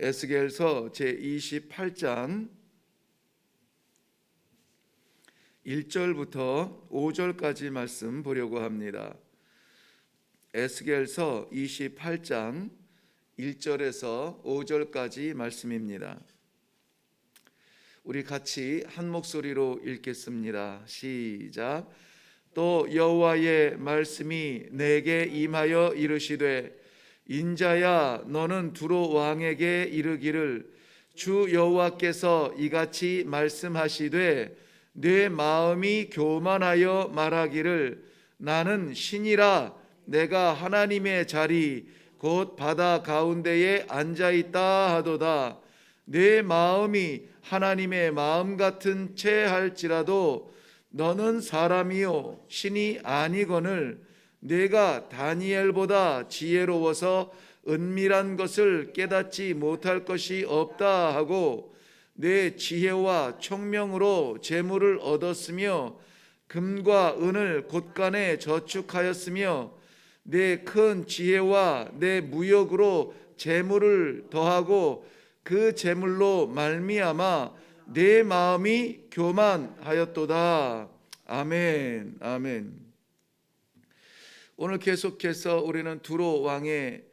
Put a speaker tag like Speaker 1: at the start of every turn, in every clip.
Speaker 1: 에스겔서 제28장 1절부터 5절까지 말씀 보려고 합니다. 에스겔서 28장 1절에서 5절까지 말씀입니다. 우리 같이 한 목소리로 읽겠습니다. 시작. 또 여호와의 말씀이 내게 임하여 이르시되, 인자야, 너는 두로 왕에게 이르기를, 주 여호와께서 이같이 말씀하시되, 내 마음이 교만하여 말하기를, 나는 신이라 내가 하나님의 자리 곧 바다 가운데에 앉아있다 하도다. 내 마음이 하나님의 마음 같은 채 할지라도 너는 사람이요 신이 아니거늘, 내가 다니엘보다 지혜로워서 은밀한 것을 깨닫지 못할 것이 없다 하고, 내 지혜와 총명으로 재물을 얻었으며 금과 은을 곳간에 저축하였으며, 내 큰 지혜와 내 무역으로 재물을 더하고 그 재물로 말미암아 내 마음이 교만하였도다. 아멘. 아멘. 오늘 계속해서 우리는 두로 왕을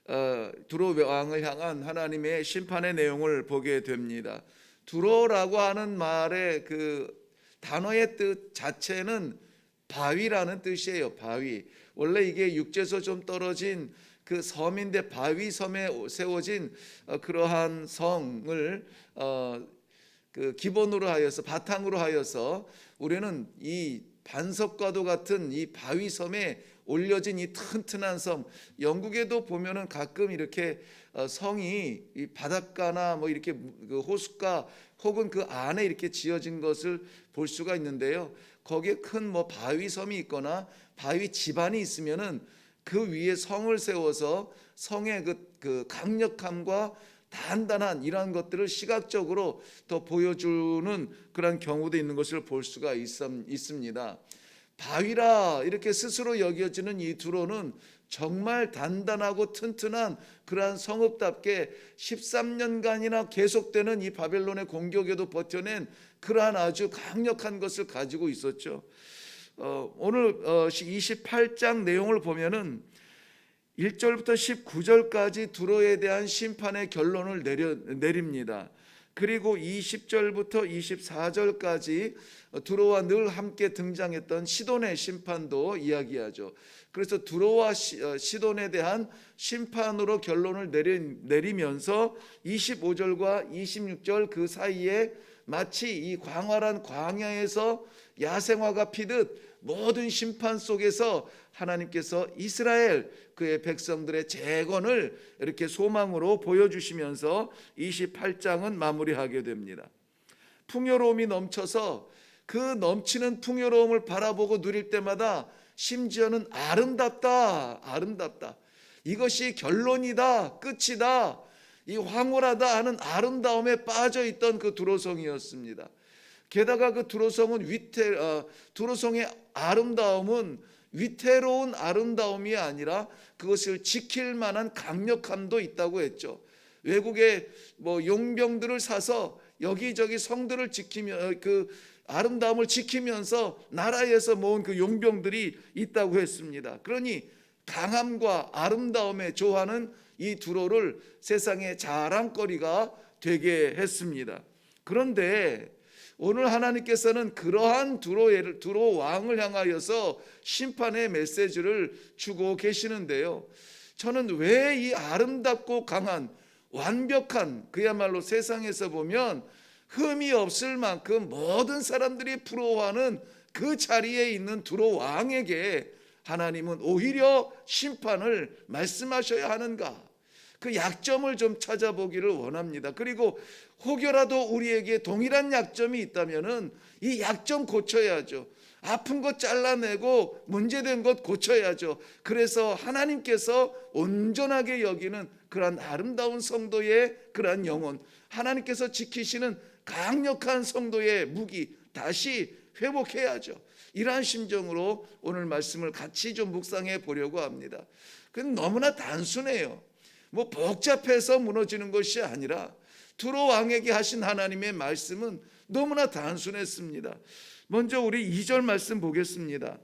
Speaker 1: 향한 하나님의 심판의 내용을 보게 됩니다. 두로라고 하는 말의 그 단어의 뜻 자체는 바위라는 뜻이에요. 바위. 원래 이게 육지에서 좀 떨어진 그 섬인데, 바위 섬에 세워진 그러한 성을 그 기본으로 하여서, 바탕으로 하여서 우리는 이 반석과도 같은 이 바위 섬에 올려진 이 튼튼한 섬, 영국에도 보면은 가끔 이렇게 성이 이 바닷가나 뭐 이렇게 그 호숫가 혹은 그 안에 이렇게 지어진 것을 볼 수가 있는데요, 거기에 큰 뭐 바위 섬이 있거나 바위 지반이 있으면은 그 위에 성을 세워서 성의 그 강력함과 단단한 이러한 것들을 시각적으로 더 보여주는 그런 경우도 있는 것을 볼 수가 있습니다. 바위라 이렇게 스스로 여겨지는 이 두로는 정말 단단하고 튼튼한 그러한 성읍답게 13년간이나 계속되는 이 바벨론의 공격에도 버텨낸 그러한 아주 강력한 것을 가지고 있었죠. 오늘 28장 내용을 보면은 1절부터 19절까지 두로에 대한 심판의 결론을 내립니다. 그리고 20절부터 24절까지 두로와 늘 함께 등장했던 시돈의 심판도 이야기하죠. 그래서 두로와 시돈에 대한 심판으로 결론을 내리면서 25절과 26절 그 사이에 마치 이 광활한 광야에서 야생화가 피듯 모든 심판 속에서 하나님께서 이스라엘 그의 백성들의 재건을 이렇게 소망으로 보여주시면서 28장은 마무리하게 됩니다. 풍요로움이 넘쳐서 그 넘치는 풍요로움을 바라보고 누릴 때마다 심지어는 아름답다, 아름답다, 이것이 결론이다, 끝이다, 이 황홀하다 하는 아름다움에 빠져있던 그 두로성이었습니다. 게다가 그 두로성은 두로성의 아름다움은 위태로운 아름다움이 아니라 그것을 지킬 만한 강력함도 있다고 했죠. 외국에 뭐 용병들을 사서 여기저기 성들을 지키며 그 아름다움을 지키면서 나라에서 모은 그 용병들이 있다고 했습니다. 그러니 강함과 아름다움에 좋아하는 이 두로를 세상의 자랑거리가 되게 했습니다. 그런데 오늘 하나님께서는 그러한 두로 왕을 향하여서 심판의 메시지를 주고 계시는데요, 저는 왜 이 아름답고 강한 완벽한, 그야말로 세상에서 보면 흠이 없을 만큼 모든 사람들이 부러워하는 그 자리에 있는 두로 왕에게 하나님은 오히려 심판을 말씀하셔야 하는가, 그 약점을 좀 찾아보기를 원합니다. 그리고 혹여라도 우리에게 동일한 약점이 있다면은 이 약점 고쳐야죠. 아픈 것 잘라내고 문제된 것 고쳐야죠. 그래서 하나님께서 온전하게 여기는 그러한 아름다운 성도의 그러한 영혼, 하나님께서 지키시는 강력한 성도의 무기 다시 회복해야죠. 이러한 심정으로 오늘 말씀을 같이 좀 묵상해 보려고 합니다. 그건 너무나 단순해요. 뭐 복잡해서 무너지는 것이 아니라 두로 왕에게 하신 하나님의 말씀은 너무나 단순했습니다. 먼저 우리 2절 말씀 보겠습니다.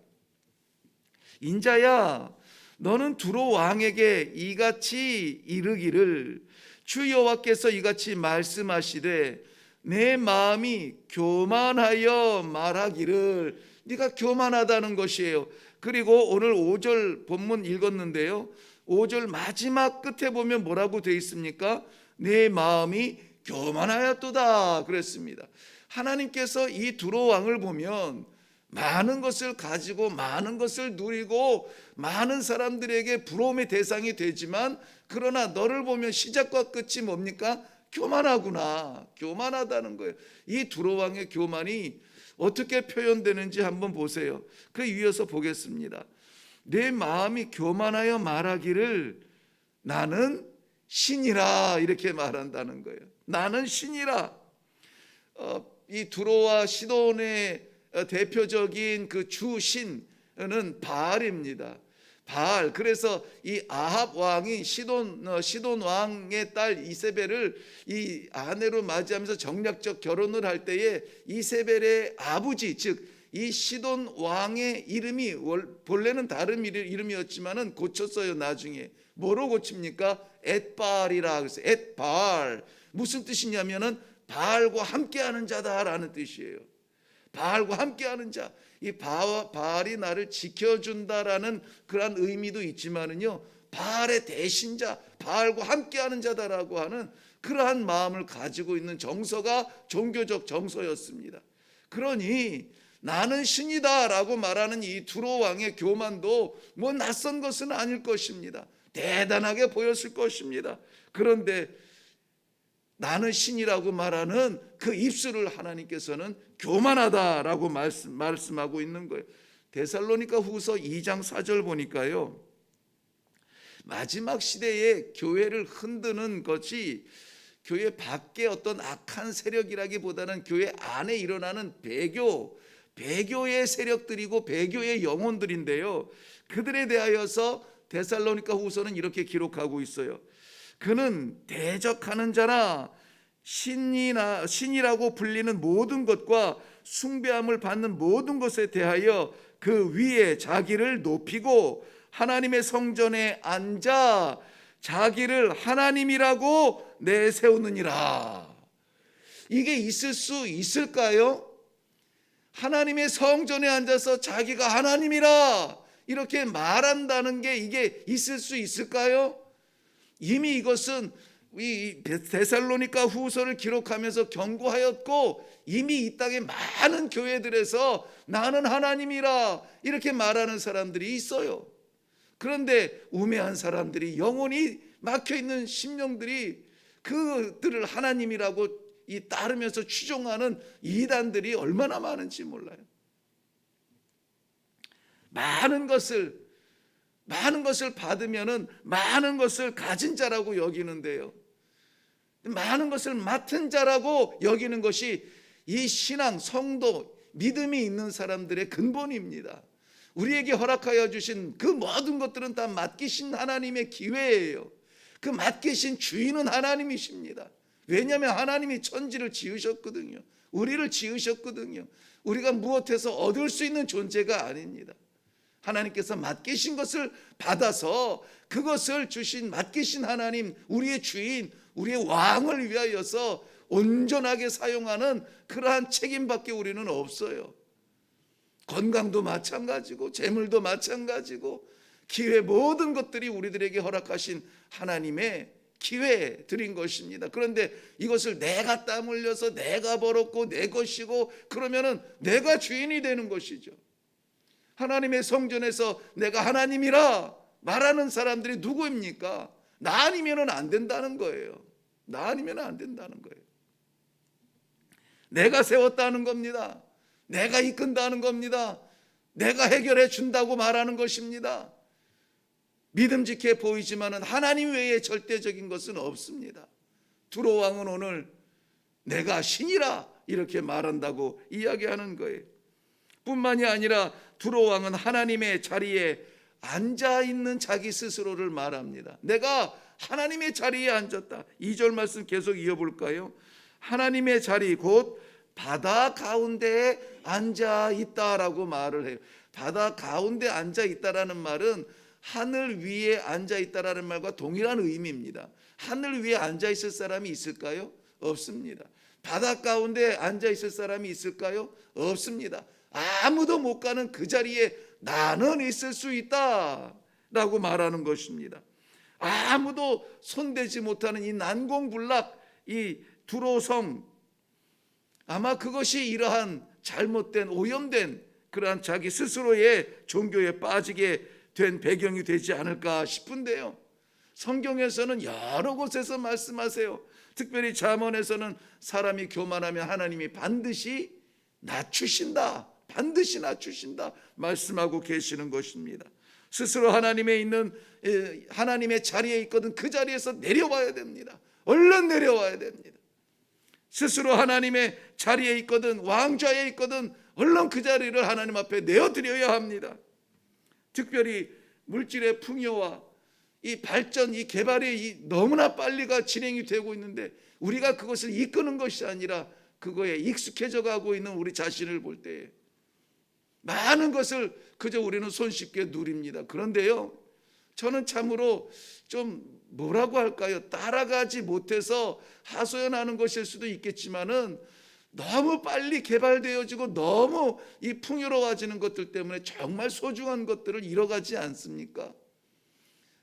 Speaker 1: 인자야, 너는 두로 왕에게 이같이 이르기를, 주 여호와께서 이같이 말씀하시되 내 마음이 교만하여 말하기를. 네가 교만하다는 것이에요. 그리고 오늘 5절 본문 읽었는데요, 5절 마지막 끝에 보면 뭐라고 되어 있습니까? 내 마음이 교만하였도다 그랬습니다. 하나님께서 이 두로 왕을 보면 많은 것을 가지고 많은 것을 누리고 많은 사람들에게 부러움의 대상이 되지만, 그러나 너를 보면 시작과 끝이 뭡니까? 교만하구나. 교만하다는 거예요. 이 두로 왕의 교만이 어떻게 표현되는지 한번 보세요. 그 이어서 보겠습니다. 내 마음이 교만하여 말하기를 나는 신이라, 이렇게 말한다는 거예요. 나는 신이라. 이 두로와 시돈의 대표적인 그 주신은 바알입니다. 바알. 그래서 이 아합 왕이 시돈 왕의 딸 이세벨을 이 아내로 맞이하면서 정략적 결혼을 할 때에 이세벨의 아버지, 즉 이 시돈 왕의 이름이 본래는 다른 이름이었지만은 고쳤어요. 나중에 뭐로 고칩니까? 엣바알이라. 그래서 엣바알, 무슨 뜻이냐면은 바알과 함께하는 자다라는 뜻이에요. 바알과 함께하는 자. 이 바알이 나를 지켜준다라는 그런 의미도 있지만은요, 바알의 대신자, 바알과 함께하는 자다라고 하는 그러한 마음을 가지고 있는 정서가 종교적 정서였습니다. 그러니 나는 신이다라고 말하는 이 두로 왕의 교만도 뭐 낯선 것은 아닐 것입니다. 대단하게 보였을 것입니다. 그런데 나는 신이라고 말하는 그 입술을 하나님께서는 교만하다라고 말씀하고 있는 거예요. 데살로니가 후서 2장 4절 보니까요, 마지막 시대에 교회를 흔드는 것이 교회 밖에 어떤 악한 세력이라기보다는 교회 안에 일어나는 배교의 세력들이고 배교의 영혼들인데요, 그들에 대하여서 데살로니가 후서는 이렇게 기록하고 있어요. 그는 대적하는 자나 신이라고 불리는 모든 것과 숭배함을 받는 모든 것에 대하여 그 위에 자기를 높이고 하나님의 성전에 앉아 자기를 하나님이라고 내세우느니라. 이게 있을 수 있을까요? 하나님의 성전에 앉아서 자기가 하나님이라 이렇게 말한다는 게 이게 있을 수 있을까요? 이미 이것은 이 데살로니가 후서를 기록하면서 경고하였고, 이미 이 땅의 많은 교회들에서 나는 하나님이라 이렇게 말하는 사람들이 있어요. 그런데 우매한 사람들이, 영혼이 막혀있는 심령들이 그들을 하나님이라고 따르면서 추종하는 이단들이 얼마나 많은지 몰라요. 많은 것을 받으면은 많은 것을 가진 자라고 여기는데요, 많은 것을 맡은 자라고 여기는 것이 이 신앙, 성도, 믿음이 있는 사람들의 근본입니다. 우리에게 허락하여 주신 그 모든 것들은 다 맡기신 하나님의 기회예요. 그 맡기신 주인은 하나님이십니다. 왜냐하면 하나님이 천지를 지으셨거든요. 우리를 지으셨거든요. 우리가 무엇해서 얻을 수 있는 존재가 아닙니다. 하나님께서 맡기신 것을 받아서 그것을 주신 맡기신 하나님, 우리의 주인, 우리의 왕을 위하여서 온전하게 사용하는 그러한 책임밖에 우리는 없어요. 건강도 마찬가지고 재물도 마찬가지고 기회, 모든 것들이 우리들에게 허락하신 하나님의 기회 드린 것입니다. 그런데 이것을 내가 땀 흘려서 내가 벌었고 내 것이고 그러면은 내가 주인이 되는 것이죠. 하나님의 성전에서 내가 하나님이라 말하는 사람들이 누구입니까? 나 아니면 안 된다는 거예요. 나 아니면 안 된다는 거예요. 내가 세웠다는 겁니다. 내가 이끈다는 겁니다. 내가 해결해 준다고 말하는 것입니다. 믿음직해 보이지만은 하나님 외에 절대적인 것은 없습니다. 두로 왕은 오늘 내가 신이라 이렇게 말한다고 이야기하는 거예요. 뿐만이 아니라 두로 왕은 하나님의 자리에 앉아 있는 자기 스스로를 말합니다. 내가 하나님의 자리에 앉았다. 2절 말씀 계속 이어볼까요? 하나님의 자리 곧 바다 가운데에 앉아 있다라고 말을 해요. 바다 가운데 앉아 있다라는 말은 하늘 위에 앉아 있다라는 말과 동일한 의미입니다. 하늘 위에 앉아 있을 사람이 있을까요? 없습니다. 바다 가운데 앉아 있을 사람이 있을까요? 없습니다. 아무도 못 가는 그 자리에 나는 있을 수 있다 라고 말하는 것입니다. 아무도 손대지 못하는 이 난공불락, 이 두로성, 아마 그것이 이러한 잘못된 오염된 그러한 자기 스스로의 종교에 빠지게 된 배경이 되지 않을까 싶은데요. 성경에서는 여러 곳에서 말씀하세요. 특별히 잠언에서는 사람이 교만하면 하나님이 반드시 낮추신다, 반드시 낮추신다 말씀하고 계시는 것입니다. 스스로 하나님의 자리에 있거든 그 자리에서 내려와야 됩니다. 얼른 내려와야 됩니다. 스스로 하나님의 자리에 있거든 왕좌에 있거든 얼른 그 자리를 하나님 앞에 내어드려야 합니다. 특별히 물질의 풍요와 이 발전, 이 개발이 너무나 빨리가 진행이 되고 있는데 우리가 그것을 이끄는 것이 아니라 그거에 익숙해져 가고 있는 우리 자신을 볼 때에 많은 것을 그저 우리는 손쉽게 누립니다. 그런데요, 저는 참으로 좀 뭐라고 할까요? 따라가지 못해서 하소연하는 것일 수도 있겠지만은 너무 빨리 개발되어지고 너무 이 풍요로워지는 것들 때문에 정말 소중한 것들을 잃어가지 않습니까?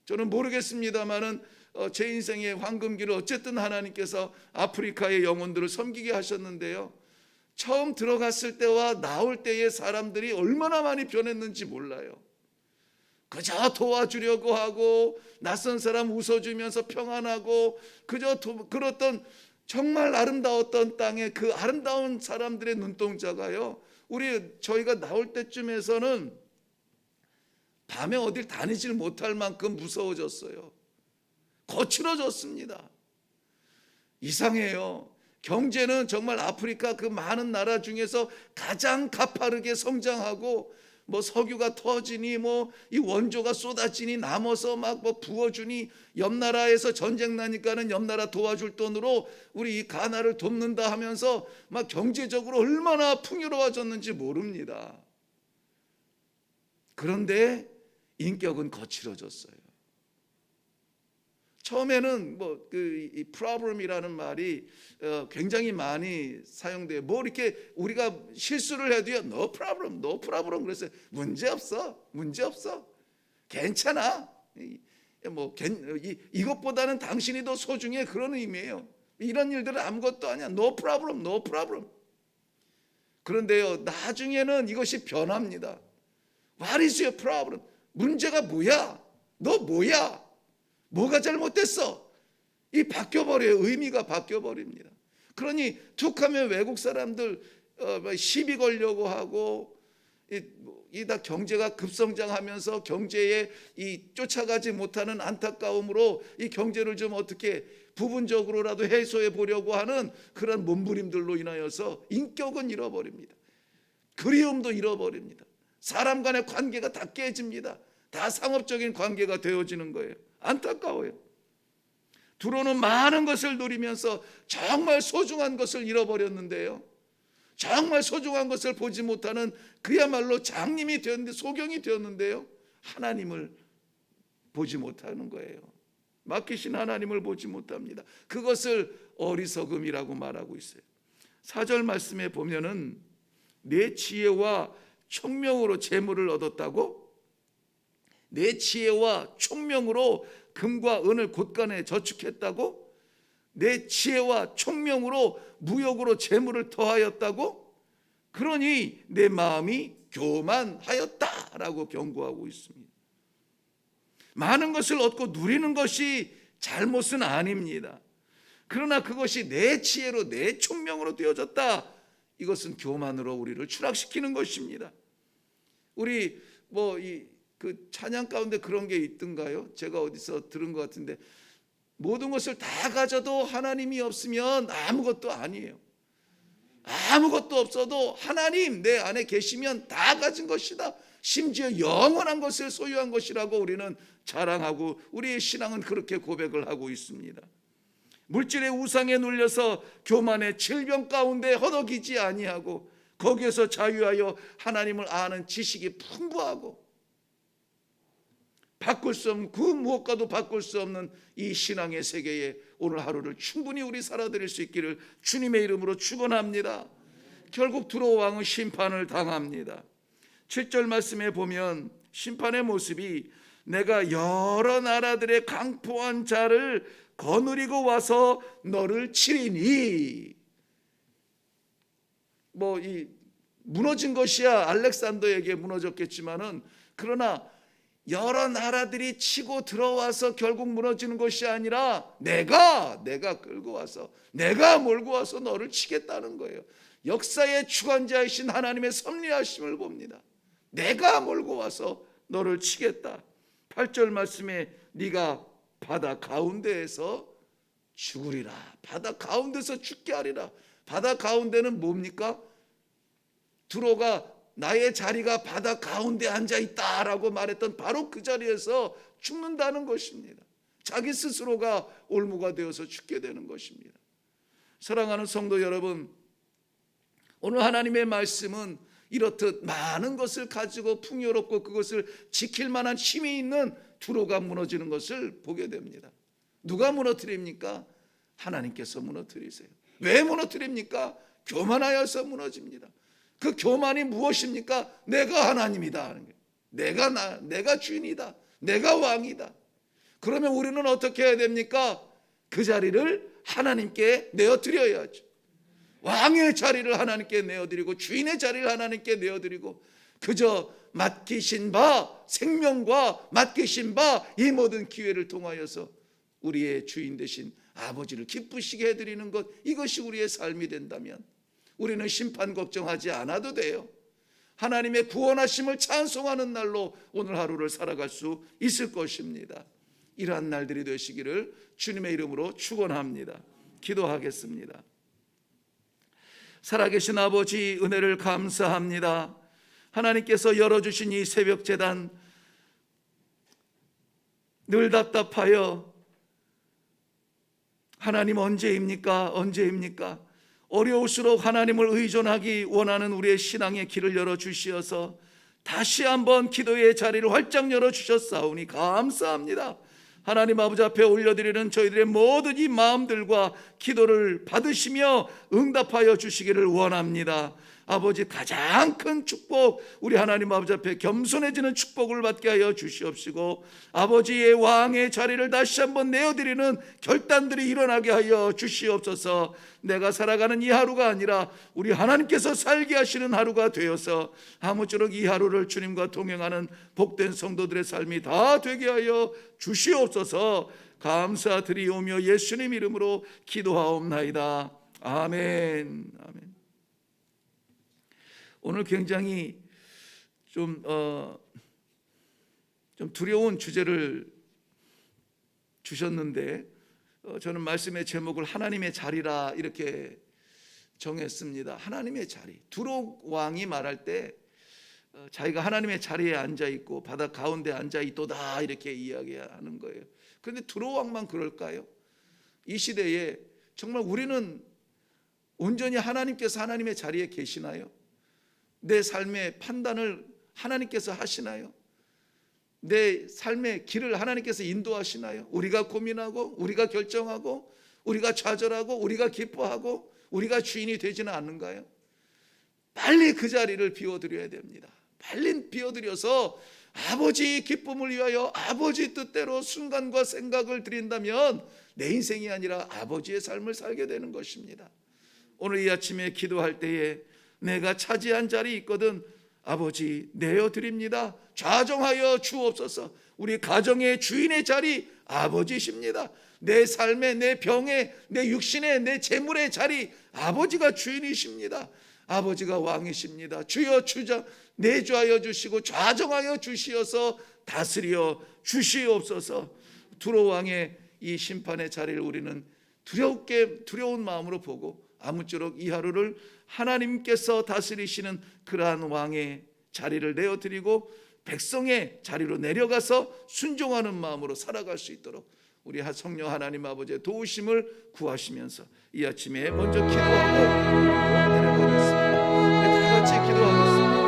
Speaker 1: 저는 모르겠습니다만은 제 인생의 황금기를 어쨌든 하나님께서 아프리카의 영혼들을 섬기게 하셨는데요, 처음 들어갔을 때와 나올 때의 사람들이 얼마나 많이 변했는지 몰라요. 그저 도와주려고 하고 낯선 사람 웃어주면서 평안하고 그저 그렇던 정말 아름다웠던 땅에 그 아름다운 사람들의 눈동자가요, 저희가 나올 때쯤에서는 밤에 어딜 다니질 못할 만큼 무서워졌어요. 거칠어졌습니다. 이상해요. 경제는 정말 아프리카 그 많은 나라 중에서 가장 가파르게 성장하고 뭐 석유가 터지니 뭐 이 원조가 쏟아지니 남아서 막 뭐 부어주니 옆 나라에서 전쟁 나니까는 옆 나라 도와줄 돈으로 우리 이 가나를 돕는다 하면서 막 경제적으로 얼마나 풍요로워졌는지 모릅니다. 그런데 인격은 거칠어졌어요. 처음에는 이 problem이라는 말이 굉장히 많이 사용돼요. 뭐 이렇게 우리가 실수를 해도요, no problem, no problem 그랬어요. 문제 없어, 괜찮아. 이것보다는 당신이 더 소중해, 그런 의미예요. 이런 일들은 아무것도 아니야. no problem, no problem. 그런데요, 나중에는 이것이 변합니다. What is your problem? 문제가 뭐야? 너 뭐야? 뭐가 잘못됐어? 이 바뀌어버려요. 의미가 바뀌어버립니다. 그러니 툭하면 외국 사람들 시비 걸려고 하고 다 경제가 급성장하면서 경제에 쫓아가지 못하는 안타까움으로 이 경제를 좀 어떻게 부분적으로라도 해소해 보려고 하는 그런 몸부림들로 인하여서 인격은 잃어버립니다. 그리움도 잃어버립니다. 사람 간의 관계가 다 깨집니다. 다 상업적인 관계가 되어지는 거예요. 안타까워요. 두로는 많은 것을 누리면서 정말 소중한 것을 잃어버렸는데요, 정말 소중한 것을 보지 못하는 그야말로 장님이 되었는데, 소경이 되었는데요, 하나님을 보지 못하는 거예요. 맡기신 하나님을 보지 못합니다. 그것을 어리석음이라고 말하고 있어요. 4절 말씀에 보면은 내 지혜와 총명으로 재물을 얻었다고? 내 지혜와 총명으로 금과 은을 곳간에 저축했다고? 내 지혜와 총명으로 무역으로 재물을 더하였다고? 그러니 내 마음이 교만하였다라고 경고하고 있습니다. 많은 것을 얻고 누리는 것이 잘못은 아닙니다. 그러나 그것이 내 지혜로 내 총명으로 되어졌다, 이것은 교만으로 우리를 추락시키는 것입니다. 우리 그 찬양 가운데 그런 게 있던가요? 제가 어디서 들은 것 같은데, 모든 것을 다 가져도 하나님이 없으면 아무것도 아니에요. 아무것도 없어도 하나님 내 안에 계시면 다 가진 것이다. 심지어 영원한 것을 소유한 것이라고 우리는 자랑하고 우리의 신앙은 그렇게 고백을 하고 있습니다. 물질의 우상에 눌려서 교만의 질병 가운데 허덕이지 아니하고 거기에서 자유하여 하나님을 아는 지식이 풍부하고 바꿀 수 없는 그 무엇과도 바꿀 수 없는 이 신앙의 세계에 오늘 하루를 충분히 우리 살아드릴 수 있기를 주님의 이름으로 축원합니다. 결국 두로 왕은 심판을 당합니다. 7절 말씀에 보면 심판의 모습이 내가 여러 나라들의 강포한 자를 거느리고 와서 너를 치리니, 이 무너진 것이야 알렉산더에게 무너졌겠지만은 그러나 여러 나라들이 치고 들어와서 결국 무너지는 것이 아니라 내가 끌고 와서 내가 몰고 와서 너를 치겠다는 거예요. 역사의 주관자이신 하나님의 섭리하심을 봅니다. 내가 몰고 와서 너를 치겠다. 8절 말씀에 네가 바다 가운데에서 죽으리라. 바다 가운데서 죽게 하리라. 바다 가운데는 뭡니까? 두로가 나의 자리가 바다 가운데 앉아있다라고 말했던 바로 그 자리에서 죽는다는 것입니다. 자기 스스로가 올무가 되어서 죽게 되는 것입니다. 사랑하는 성도 여러분, 오늘 하나님의 말씀은 이렇듯 많은 것을 가지고 풍요롭고 그것을 지킬 만한 힘이 있는 두로가 무너지는 것을 보게 됩니다. 누가 무너뜨립니까? 하나님께서 무너뜨리세요. 왜 무너뜨립니까? 교만하여서 무너집니다. 그 교만이 무엇입니까? 내가 하나님이다 하는 거예요. 내가 주인이다. 내가 왕이다. 그러면 우리는 어떻게 해야 됩니까? 그 자리를 하나님께 내어드려야죠. 왕의 자리를 하나님께 내어드리고 주인의 자리를 하나님께 내어드리고 그저 맡기신 바 생명과 맡기신 바 이 모든 기회를 통하여서 우리의 주인 되신 아버지를 기쁘시게 해드리는 것, 이것이 우리의 삶이 된다면 우리는 심판 걱정하지 않아도 돼요. 하나님의 구원하심을 찬송하는 날로 오늘 하루를 살아갈 수 있을 것입니다. 이러한 날들이 되시기를 주님의 이름으로 축원합니다. 기도하겠습니다. 살아계신 아버지, 은혜를 감사합니다. 하나님께서 열어주신 이 새벽 제단, 늘 답답하여 하나님 언제입니까? 언제입니까? 어려울수록 하나님을 의존하기 원하는 우리의 신앙의 길을 열어주시어서 다시 한번 기도의 자리를 활짝 열어주셨사오니 감사합니다. 하나님 아버지 앞에 올려드리는 저희들의 모든 이 마음들과 기도를 받으시며 응답하여 주시기를 원합니다. 아버지, 가장 큰 축복, 우리 하나님 아버지 앞에 겸손해지는 축복을 받게 하여 주시옵시고 아버지의 왕의 자리를 다시 한번 내어드리는 결단들이 일어나게 하여 주시옵소서. 내가 살아가는 이 하루가 아니라 우리 하나님께서 살게 하시는 하루가 되어서 아무쪼록 이 하루를 주님과 동행하는 복된 성도들의 삶이 다 되게 하여 주시옵소서. 감사드리오며 예수님 이름으로 기도하옵나이다. 아멘. 아멘. 오늘 굉장히 좀 두려운 주제를 주셨는데 저는 말씀의 제목을 하나님의 자리라 이렇게 정했습니다. 하나님의 자리. 두로 왕이 말할 때 자기가 하나님의 자리에 앉아있고 바다 가운데 앉아있도다 이렇게 이야기하는 거예요. 그런데 두로 왕만 그럴까요? 이 시대에 정말 우리는 온전히 하나님께서 하나님의 자리에 계시나요? 내 삶의 판단을 하나님께서 하시나요? 내 삶의 길을 하나님께서 인도하시나요? 우리가 고민하고 우리가 결정하고 우리가 좌절하고 우리가 기뻐하고 우리가 주인이 되지는 않는가요? 빨리 그 자리를 비워드려야 됩니다. 빨리 비워드려서 아버지 기쁨을 위하여 아버지 뜻대로 순간과 생각을 드린다면 내 인생이 아니라 아버지의 삶을 살게 되는 것입니다. 오늘 이 아침에 기도할 때에 내가 차지한 자리 있거든 아버지 내어드립니다. 좌정하여 주옵소서. 우리 가정의 주인의 자리 아버지십니다. 내 삶의, 내 병의, 내 육신의, 내 재물의 자리 아버지가 주인이십니다. 아버지가 왕이십니다. 주여 내주하여 주시고 좌정하여 주시어서 다스려 주시옵소서. 두로 왕의 이 심판의 자리를 우리는 두려운 마음으로 보고 아무쪼록 이 하루를 하나님께서 다스리시는 그러한 왕의 자리를 내어드리고 백성의 자리로 내려가서 순종하는 마음으로 살아갈 수 있도록 우리 성령 하나님 아버지의 도우심을 구하시면서 이 아침에 먼저 기도하고 내려가겠습니다. 다 같이 기도하겠습니다.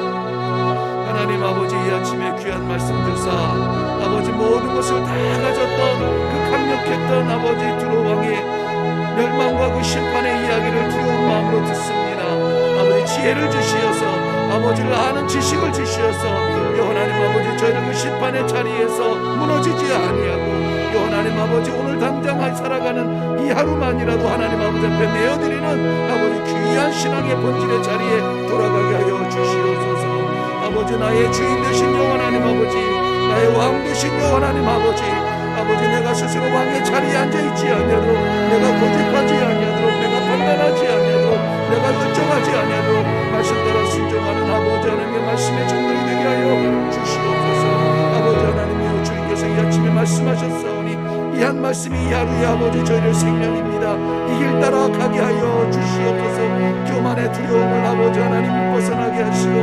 Speaker 1: 하나님 아버지, 이 아침에 귀한 말씀 주사 아버지 모든 것을 다 가졌던 그 강력했던 아버지 두로 왕의 멸망과 그 심판의 이야기를 두려운 마음으로 듣습니다. 아버지 지혜를 주시어서 아버지를 아는 지식을 주시어서 하나님 아버지 저희를 그 심판의 자리에서 무너지지 아니하고 하나님 아버지 오늘 당장 살아가는 이 하루만이라도 하나님 아버지 앞에 내어드리는 아버지 귀한 신앙의 본질의 자리에 돌아가게 하여 주시옵소서. 아버지 나의 주인 되신 하나님 아버지, 나의 왕 되신 하나님 아버지, 아버지 내가 스스로 왕의 자리에 앉아있지 아니하도록, 내가 고집하지 아니하도록, 내가 판단하지 아니하도록, 내가 결정하지 아니하도록 말씀 따라 순종하는 아버지 하나님의 말씀의 정령이 되게 하여 주시옵소서. 아버지 하나님이여, 주님께서 이 아침에 말씀하셨사오니 이 한 말씀이 이 하루의 아버지 저희의 생명입니다. 이 길 따라 가게 하여 주시옵소서. 교만의 두려움을 아버지 하나님 벗어나게 하시고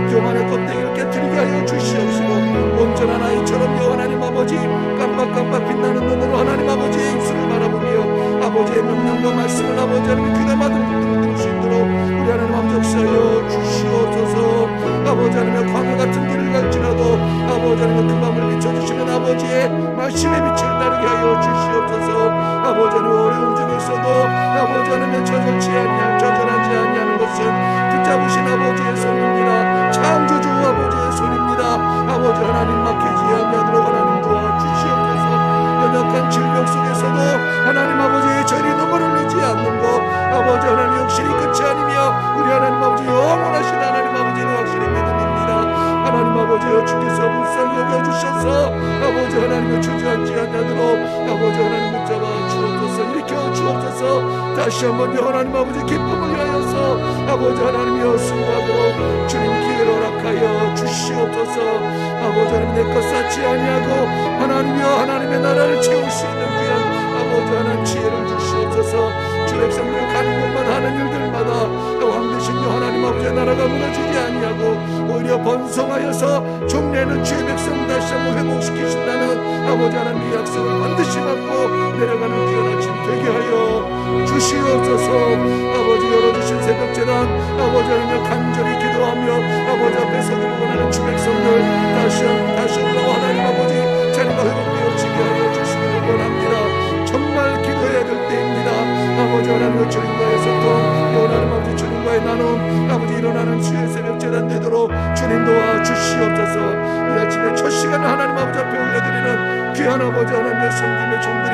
Speaker 1: 교만의 껍데기를 깨뜨리게 하여 주시옵시고 온전한 아이처럼 하나님 아버지 깜빡깜빡 빛나는 눈으로 하나님 아버지의 입술을 바라보며 아버지의 명령과 말씀을 아버지 하나님 귀담아 들을 수 있도록 우리 하나님 아버지 역사하여 주시옵소서. 아버지 하나님 광야 같은 길을 갈지라도 아버지 하나님 그 밤을 비춰주시는 아버지의 말씀의 빛을 따르게 하여 주시옵소서. 아버지 하나님 어려움 중에서도 아버지 하나님 좌절하지 아니하는 것은 붙잡으신 아버지의 손입니다. 창조주 아버지의 손입니다. 아버지 하나님 맡기지 아니하도록 하나님 도와주시옵소서. 연약한 질병 속에서도 하나님 아버지 저희 눈물을 흘리지 않는 것 아버지 하나님 역시 끝이 아니며 우리 하나님 아버지 영원하신 하나님 아버지는 확실히 믿음입니다. 하나님 아버지여, 주께서 불쌍히 여겨주셔서 아버지 하나님을 주저앉지 않도록 아버지 하나님 붙잡아 주옵소서. 일으켜 주옵소서. 다시 한번 하나님 아버지 기쁨을 위하여서 아버지 하나님이여 승부하도록 주님 기회를 허락하여 주시옵소서. 아버지 하나님 내 것 쌓지 아니하고 하나님이여 하나님의 나라를 채울 수 있는 귀한 아버지 하나님 지혜를 주시옵소서. 주 백성들 가는 곳마다 하는 일들마다 왕 되신 하나님 아버지의 나라가 무너지지 아니하고 오히려 번성하여서 종래는 주의 백성 다시 한번 회복시키신다는 아버지 하나님의 약속을 반드시 받고 내려가는 귀한 아침 되게 하여 주시옵소서. 아버지 열어주신 새벽제단 아버지 하나님 간절히 기도하며 아버지 앞에 서기를 원하는 주 백성들 다시 올라와 하나님 아버지 자리가 회복되어지게 하여 주시기를 원합니다. 정말 기도해야 될 때입니다. 아버지 하나님의 주님과의 소통, 하나님 아버지 주님과의 나눔, 아버지 일어나는 주의 새벽 제단 되도록 주님 도와주시옵소서. 이 아침에 첫 시간을 하나님 아버지 앞에 올려드리는 귀한 아버지 하나님의 성김의 종들이